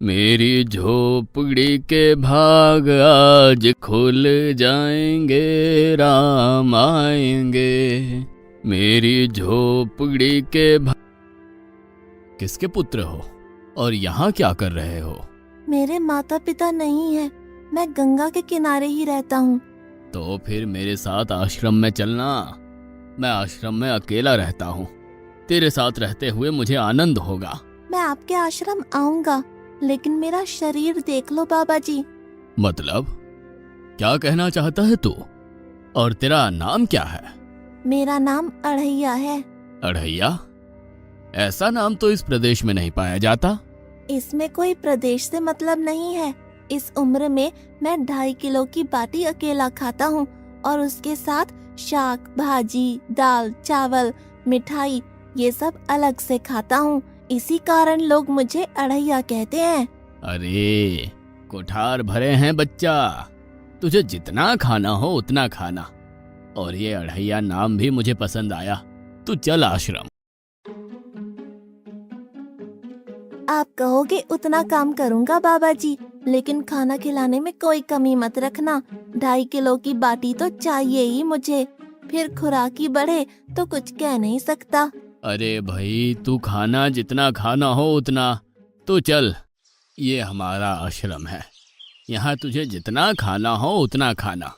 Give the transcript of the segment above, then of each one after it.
मेरी झोपड़ी के भाग आज खुल जाएंगे, राम आएंगे। मेरी झोपड़ी के भाग। किसके पुत्र हो और यहाँ क्या कर रहे हो? मेरे माता पिता नहीं है, मैं गंगा के किनारे ही रहता हूँ। तो फिर मेरे साथ आश्रम में चलना। मैं आश्रम में अकेला रहता हूँ, तेरे साथ रहते हुए मुझे आनंद होगा। मैं आपके आश्रम आऊंगा, लेकिन मेरा शरीर देख लो बाबा जी। मतलब क्या कहना चाहता है तू? और तेरा नाम क्या है? मेरा नाम अढ़ैया है। अढ़ैया? ऐसा नाम तो इस प्रदेश में नहीं पाया जाता। इसमें कोई प्रदेश से मतलब नहीं है। इस उम्र में मैं 2.5 किलो की बाटी अकेला खाता हूँ और उसके साथ शाक, भाजी, दाल, चावल, मिठाई ये सब अलग से खाता हूँ। इसी कारण लोग मुझे अढ़ैया कहते हैं। अरे कुठार भरे हैं बच्चा, तुझे जितना खाना हो उतना खाना। और ये अढ़ैया नाम भी मुझे पसंद आया। तू चल आश्रम। आप कहोगे उतना काम करूँगा बाबा जी, लेकिन खाना खिलाने में कोई कमी मत रखना। 2.5 किलो की बाटी तो चाहिए ही मुझे, फिर खुराकी बढ़े तो कुछ कह नहीं सकता। अरे भाई, तू खाना जितना खाना हो उतना। तो चल, ये हमारा आश्रम है, यहाँ तुझे जितना खाना हो उतना खाना।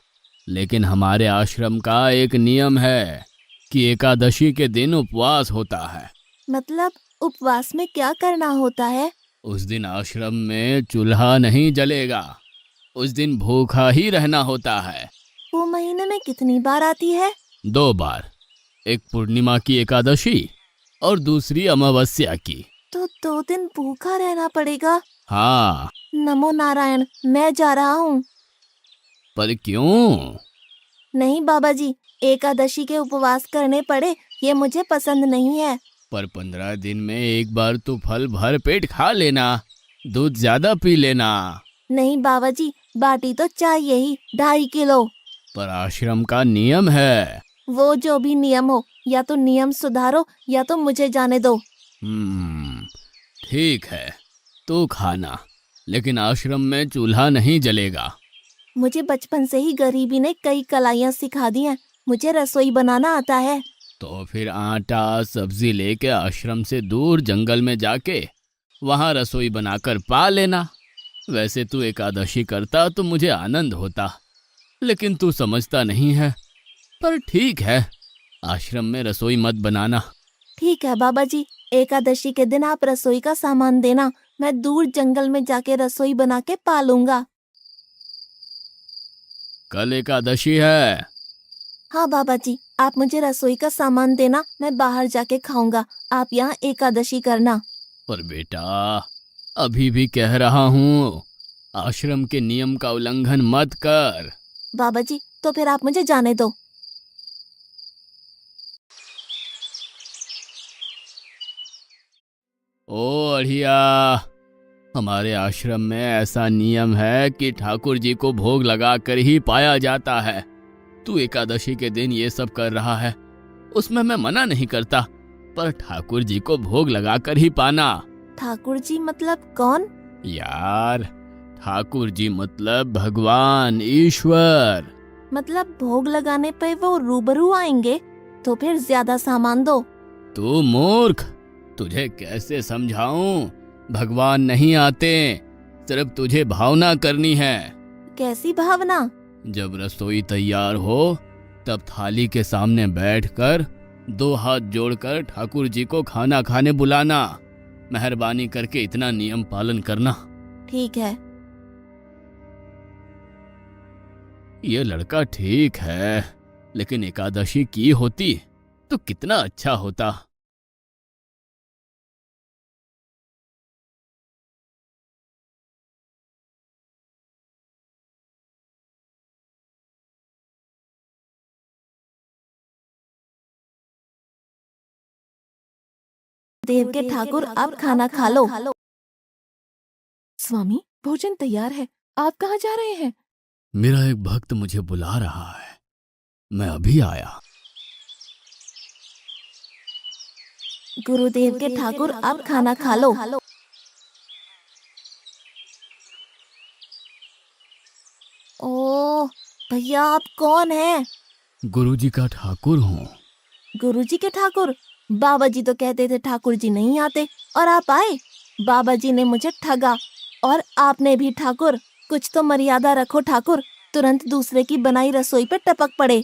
लेकिन हमारे आश्रम का एक नियम है कि एकादशी के दिन उपवास होता है। मतलब उपवास में क्या करना होता है? उस दिन आश्रम में चूल्हा नहीं जलेगा, उस दिन भूखा ही रहना होता है। वो महीने में कितनी बार आती है? 2 बार, एक पूर्णिमा की एकादशी और दूसरी अमावस्या की। तो 2 दिन भूखा रहना पड़ेगा। हाँ। नमो नारायण, मैं जा रहा हूँ। पर क्यों? नहीं बाबा जी, एकादशी के उपवास करने पड़े ये मुझे पसंद नहीं है। पर 15 दिन में एक बार तो फल भर पेट खा लेना, दूध ज्यादा पी लेना। नहीं बाबा जी, बाटी तो चाहिए ही 2.5 किलो। पर आश्रम का नियम है। वो जो भी नियम हो, या तो नियम सुधारो या तो मुझे जाने दो। ठीक है, तू खाना, लेकिन आश्रम में चूल्हा नहीं जलेगा। मुझे बचपन से ही गरीबी ने कई कलाइयाँ सिखा दी हैं। मुझे रसोई बनाना आता है। तो फिर आटा सब्जी लेके आश्रम से दूर जंगल में जाके वहां रसोई बनाकर पा लेना। वैसे तू एकादशी करता तो मुझे आनंद होता, लेकिन तू समझता नहीं है। पर ठीक है, आश्रम में रसोई मत बनाना। ठीक है बाबा जी, एकादशी के दिन आप रसोई का सामान देना, मैं दूर जंगल में जाके रसोई बना के पालूंगा। कल एकादशी है। हाँ बाबा जी, आप मुझे रसोई का सामान देना, मैं बाहर जाके खाऊंगा। आप यहाँ एकादशी करना। पर बेटा, अभी भी कह रहा हूँ, आश्रम के नियम का उल्लंघन मत कर। बाबा जी, तो फिर आप मुझे जाने दो। ओ अढ़िया, हमारे आश्रम में ऐसा नियम है कि ठाकुर जी को भोग लगाकर ही पाया जाता है। तू एकादशी के दिन ये सब कर रहा है, उसमें मैं मना नहीं करता, पर ठाकुर जी को भोग लगाकर ही पाना। ठाकुर जी मतलब कौन? यार, ठाकुर जी मतलब भगवान ईश्वर। मतलब भोग लगाने पे वो रूबरू आएंगे? तो फिर ज्यादा सामान दो। तू मूर्ख, तुझे कैसे समझाऊं? भगवान नहीं आते, सिर्फ तुझे भावना करनी है। कैसी भावना? जब रसोई तैयार हो तब थाली के सामने बैठकर 2 हाथ जोड़कर ठाकुर जी को खाना खाने बुलाना। मेहरबानी करके इतना नियम पालन करना। ठीक है। ये लड़का ठीक है, लेकिन एकादशी की होती तो कितना अच्छा होता। देव के ठाकुर, आप खाना खा लो। स्वामी, भोजन तैयार है, आप कहाँ जा रहे हैं? मेरा एक भक्त मुझे बुला रहा है, मैं अभी आया। गुरुदेव के ठाकुर, आप खाना खा लो। भैया आप कौन हैं? गुरुजी का ठाकुर हूँ। गुरुजी के ठाकुर? बाबा जी तो कहते थे ठाकुर जी नहीं आते और आप आए। बाबा जी ने मुझे ठगा और आपने भी ठाकुर। कुछ तो मर्यादा रखो ठाकुर, तुरंत दूसरे की बनाई रसोई पे टपक पड़े।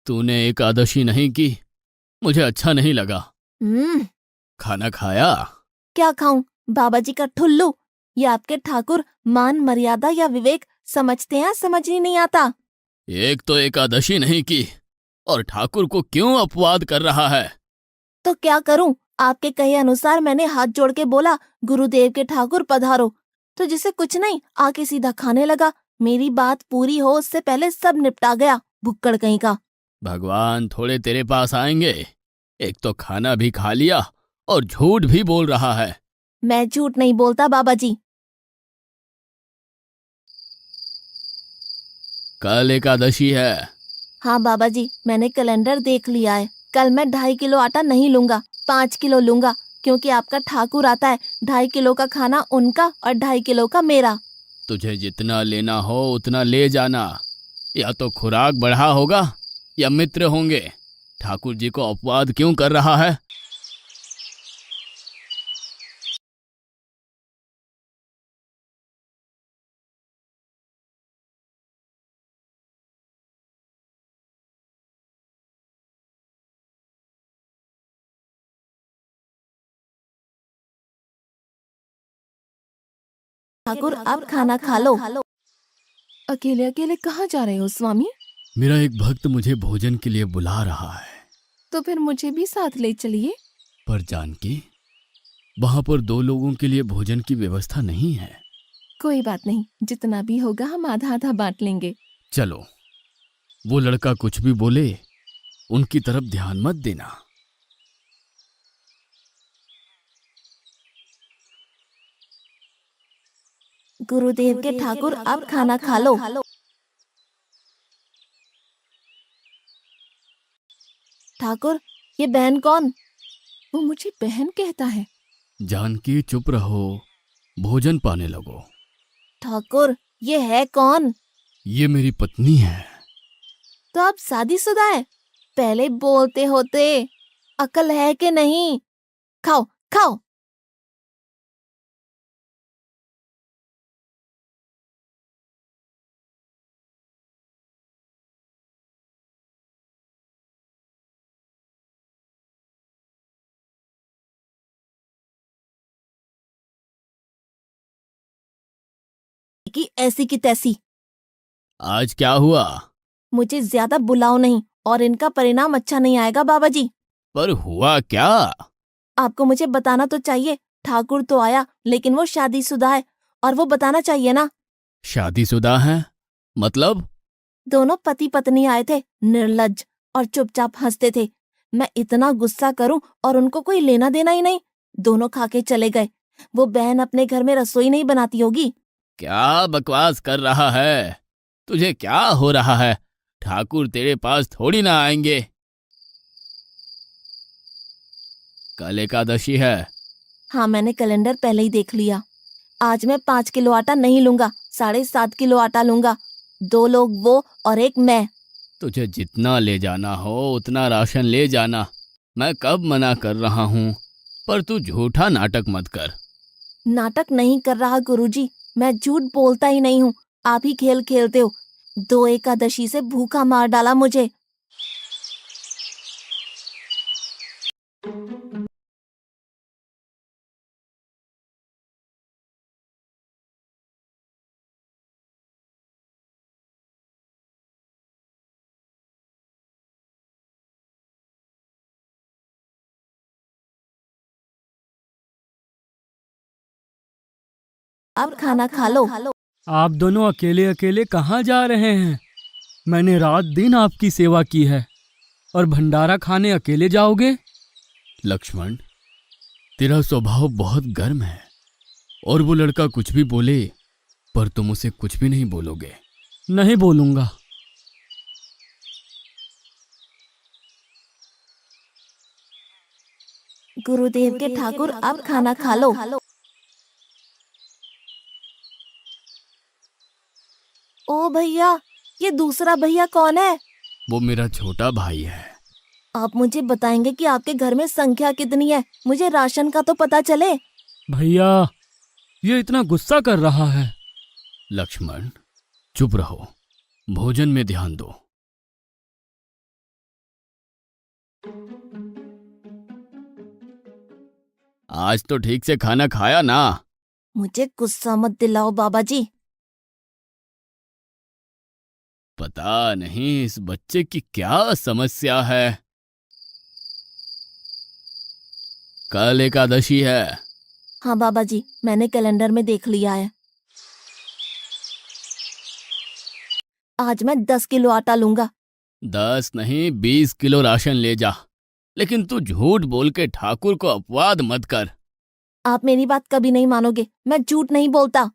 तूने एकादशी नहीं की, मुझे अच्छा नहीं लगा। हम्म। खाना खाया? क्या खाऊं? बाबा जी का ठुल्लू। ये आपके ठाकुर मान मर्यादा या विवेक समझते हैं, समझ ही नहीं आता। एक तो एकादशी नहीं की और ठाकुर को क्यों अपवाद कर रहा है? तो क्या करूं? आपके कहे अनुसार मैंने हाथ जोड़ के बोला, गुरुदेव के ठाकुर पधारो। तो जिसे कुछ नहीं आके सीधा खाने लगा। मेरी बात पूरी हो उससे पहले सब निपटा गया, भुक्कड़ कहीं का। भगवान थोड़े तेरे पास आएंगे। एक तो खाना भी खा लिया और झूठ भी बोल रहा है। मैं झूठ नहीं बोलता बाबा जी। कल एकादशी है। हाँ बाबा जी, मैंने कैलेंडर देख लिया है। कल मैं 2.5 किलो आटा नहीं लूंगा, 5 किलो लूंगा, क्योंकि आपका ठाकुर आता है। 2.5 किलो का खाना उनका और 2.5 किलो का मेरा। तुझे जितना लेना हो उतना ले जाना। या तो खुराक बढ़ा होगा या मित्र होंगे। ठाकुर जी को अपवाद क्यों कर रहा है? ठाकुर आप खाना खा लो। अकेले अकेले कहाँ जा रहे हो स्वामी? मेरा एक भक्त मुझे भोजन के लिए बुला रहा है। तो फिर मुझे भी साथ ले चलिए। पर जानकी, वहां पर 2 लोगों के लिए भोजन की व्यवस्था नहीं है। कोई बात नहीं, जितना भी होगा हम आधा आधा बांट लेंगे। चलो, वो लड़का कुछ भी बोले उनकी तरफ ध्यान मत देना। गुरुदेव के ठाकुर आप खाना खा लो। ठाकुर, ये बहन कौन? वो मुझे बहन कहता है। जानकी चुप रहो, भोजन पाने लगो। ठाकुर, ये है कौन? ये मेरी पत्नी है। तो आप शादीशुदा है? पहले बोलते होते। अकल है कि नहीं? खाओ खाओ। कि ऐसी की तैसी। आज क्या हुआ? मुझे ज्यादा बुलाओ नहीं, और इनका परिणाम अच्छा नहीं आएगा बाबा जी। पर हुआ क्या? आपको मुझे बताना तो चाहिए। ठाकुर तो आया, लेकिन वो शादीशुदा है, और वो बताना चाहिए ना। शादीशुदा है? मतलब? दोनों पति पत्नी आए थे, निर्लज्ज, और चुपचाप हंसते थे। मैं इतना गुस्सा करूं और उनको कोई लेना देना ही नहीं। दोनों खा के चले गए। वो बहन अपने घर में रसोई नहीं बनाती होगी। क्या बकवास कर रहा है? तुझे क्या हो रहा है? ठाकुर तेरे पास थोड़ी ना आएंगे। कल एकादशी है। हाँ, मैंने कैलेंडर पहले ही देख लिया। आज मैं 5 किलो आटा नहीं लूंगा, 7.5 किलो आटा लूंगा। 2 लोग वो और एक मैं। तुझे जितना ले जाना हो उतना राशन ले जाना। मैं कब मना कर रहा हूँ। पर तू झूठा नाटक मत कर। नाटक नहीं कर रहा गुरुजी, मैं झूठ बोलता ही नहीं हूँ। आप ही खेल खेलते हो। 2 एकादशी से भूखा मार डाला मुझे। अब खाना खा लो। आप दोनों अकेले अकेले कहाँ जा रहे हैं? मैंने रात दिन आपकी सेवा की है और भंडारा खाने अकेले जाओगे? लक्ष्मण, तेरा स्वभाव बहुत गर्म है और वो लड़का कुछ भी बोले पर तुम उसे कुछ भी नहीं बोलोगे। नहीं बोलूंगा। गुरुदेव के ठाकुर, अब खाना खा लो। ओ भैया, ये दूसरा भैया कौन है? वो मेरा छोटा भाई है। आप मुझे बताएंगे कि आपके घर में संख्या कितनी है? मुझे राशन का तो पता चले। भैया, ये इतना गुस्सा कर रहा है। लक्ष्मण, चुप रहो, भोजन में ध्यान दो। आज तो ठीक से खाना खाया ना? मुझे गुस्सा मत दिलाओ बाबा जी। पता नहीं इस बच्चे की क्या समस्या है। कल एकादशी है। हाँ बाबा जी, मैंने कैलेंडर में देख लिया है। आज मैं 10 किलो आटा लूंगा। 10 नहीं 20 किलो राशन ले जा, लेकिन तू झूठ बोल के ठाकुर को अपवाद मत कर। आप मेरी बात कभी नहीं मानोगे, मैं झूठ नहीं बोलता।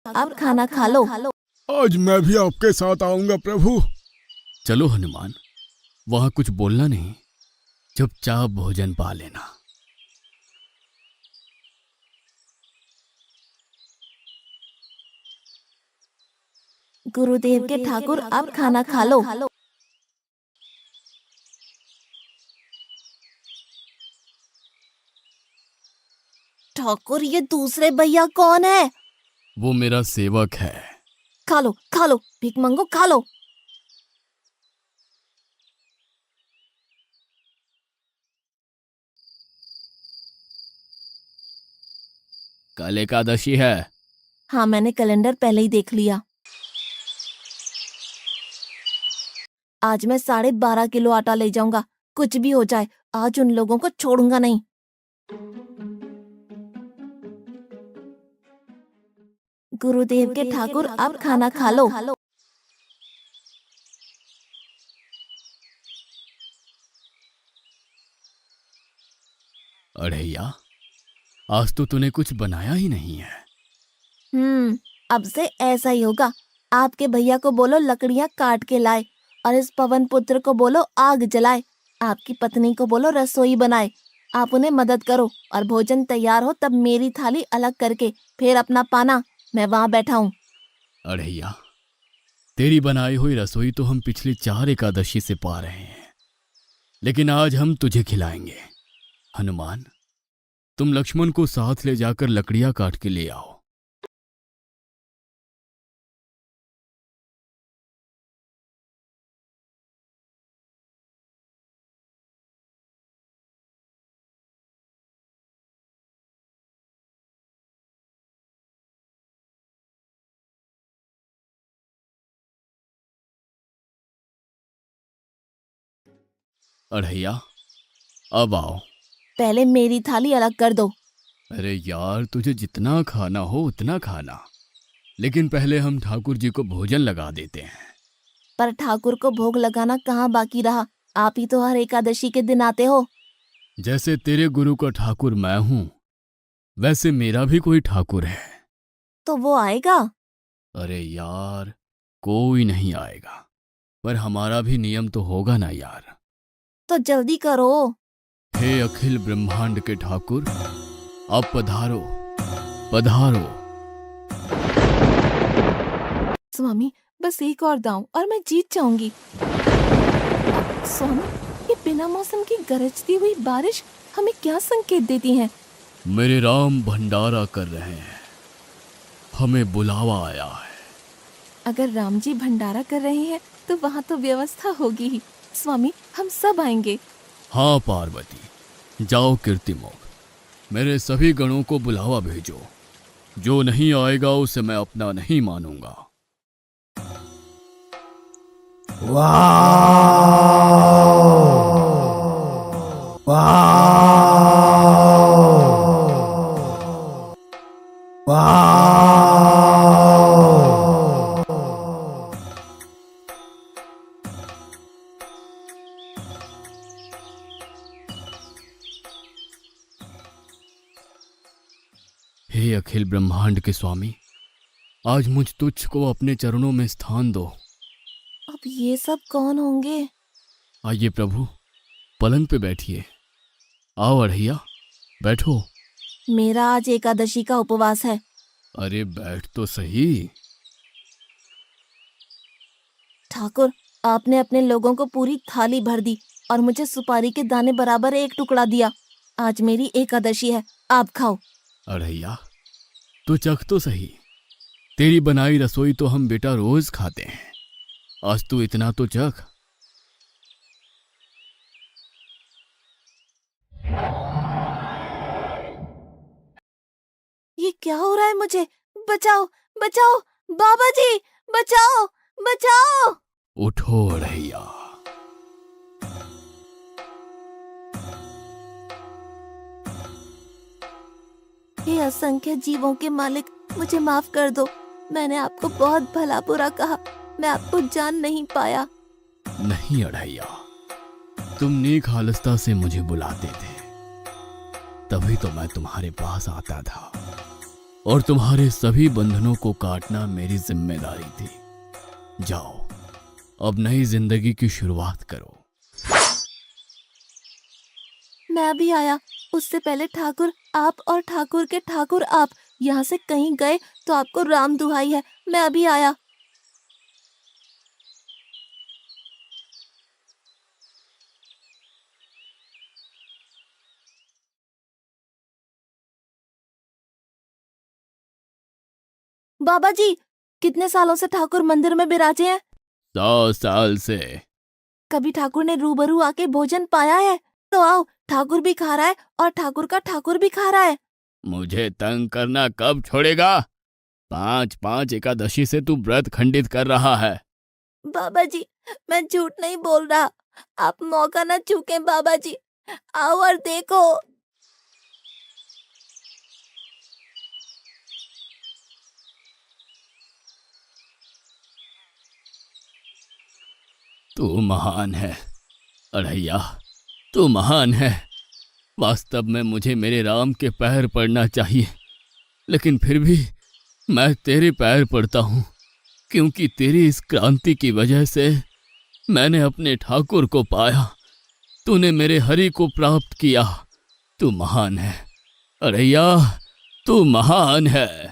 अब खाना खा लो। आज मैं भी आपके साथ आऊंगा प्रभु। चलो हनुमान, वहां कुछ बोलना नहीं, चुपचाप भोजन पा लेना। गुरुदेव के ठाकुर, अब खाना खा लो। ठाकुर, ये दूसरे भैया कौन है? वो मेरा सेवक है। खा लो खा लो, भीख मंगो, खा लो। कल एकादशी है। हाँ, मैंने कैलेंडर पहले ही देख लिया। आज मैं 12.5 किलो आटा ले जाऊंगा। कुछ भी हो जाए, आज उन लोगों को छोड़ूंगा नहीं। गुरुदेव के ठाकुर, अब खाना खा लो। अढ़ैया, आज तो तूने कुछ बनाया ही नहीं है। अब से ऐसा ही होगा। आपके भैया को बोलो लकड़ियां काट के लाए, और इस पवन पुत्र को बोलो आग जलाए। आपकी पत्नी को बोलो रसोई बनाए। आप उन्हें मदद करो, और भोजन तैयार हो तब मेरी थाली अलग करके फिर अपना पाना। मैं वहां बैठा हूँ। अढ़ैया, तेरी बनाई हुई रसोई तो हम पिछली 4 एकादशी से पा रहे हैं, लेकिन आज हम तुझे खिलाएंगे। हनुमान, तुम लक्ष्मण को साथ ले जाकर लकड़ियां काट के ले आओ। अढ़ैया, अब आओ। पहले मेरी थाली अलग कर दो। अरे यार, तुझे जितना खाना हो उतना खाना, लेकिन पहले हम ठाकुर जी को भोजन लगा देते हैं। पर ठाकुर को भोग लगाना कहाँ बाकी रहा? आप ही तो हर एकादशी के दिन आते हो। जैसे तेरे गुरु का ठाकुर मैं हूं, वैसे मेरा भी कोई ठाकुर है। तो वो आएगा? अरे यार, कोई नहीं आएगा, पर हमारा भी नियम तो होगा ना यार। तो जल्दी करो। हे अखिल ब्रह्मांड के ठाकुर, अब पधारो पधारो। स्वामी, बस एक और दांव और मैं जीत जाऊंगी। स्वामी, ये बिना मौसम की गरजती हुई बारिश हमें क्या संकेत देती है? मेरे राम भंडारा कर रहे हैं, हमें बुलावा आया है। अगर राम जी भंडारा कर रहे हैं तो वहाँ तो व्यवस्था होगी ही। स्वामी, हम सब आएंगे। हाँ पार्वती, जाओ कीर्तिमोग, मेरे सभी गणों को बुलावा भेजो। जो नहीं आएगा उसे मैं अपना नहीं मानूंगा। हे अखिल ब्रह्मांड के स्वामी, आज मुझ तुच्छ को अपने चरणों में स्थान दो। अब ये सब कौन होंगे? आइए प्रभु, पलंग पे बैठिए। आओ अढ़ैया, बैठो। मेरा आज एकादशी का उपवास है। अरे बैठ तो सही। ठाकुर, आपने अपने लोगों को पूरी थाली भर दी और मुझे सुपारी के दाने बराबर एक टुकड़ा दिया। आज मेरी एकादशी है, आप खाओ। अढ़ैया, तू चख तो सही। तेरी बनाई रसोई तो हम बेटा रोज खाते हैं, आज तू इतना तो चख। ये क्या हो रहा है मुझे? बचाओ, बचाओ, बाबा जी, बचाओ, बचाओ। उठो अढ़ैया। हे असंख्य जीवों के मालिक, मुझे माफ कर दो। मैंने आपको बहुत भला बुरा कहा, मैं आपको जान नहीं पाया। नहीं अढ़ैया, तुम नेक हालस्ता से मुझे बुलाते थे, तभी तो मैं तुम्हारे पास आता था, और तुम्हारे सभी बंधनों को काटना मेरी जिम्मेदारी थी। जाओ, अब नई जिंदगी की शुरुआत करो। मैं अभी आया। उससे पहले ठाकुर आप और ठाकुर के ठाकुर आप यहाँ से कहीं गए तो आपको राम दुहाई है, मैं अभी आया। बाबा जी, कितने सालों से ठाकुर मंदिर में बिराजे हैं? 100 साल से। कभी ठाकुर ने रूबरू आके भोजन पाया है? तो आओ, ठाकुर भी खा रहा है और ठाकुर का ठाकुर भी खा रहा है। मुझे तंग करना कब छोड़ेगा? 5-5 एकादशी से तू व्रत खंडित कर रहा है। बाबा जी, मैं झूठ नहीं बोल रहा, आप मौका न चूकें बाबा जी, आओ और देखो। तू महान है अढ़ैया, तू महान है। वास्तव में मुझे मेरे राम के पैर पड़ना चाहिए, लेकिन फिर भी मैं तेरे पैर पड़ता हूँ, क्योंकि तेरी इस क्रांति की वजह से मैंने अपने ठाकुर को पाया। तूने मेरे हरि को प्राप्त किया। तू महान है अढ़ैया, तू महान है।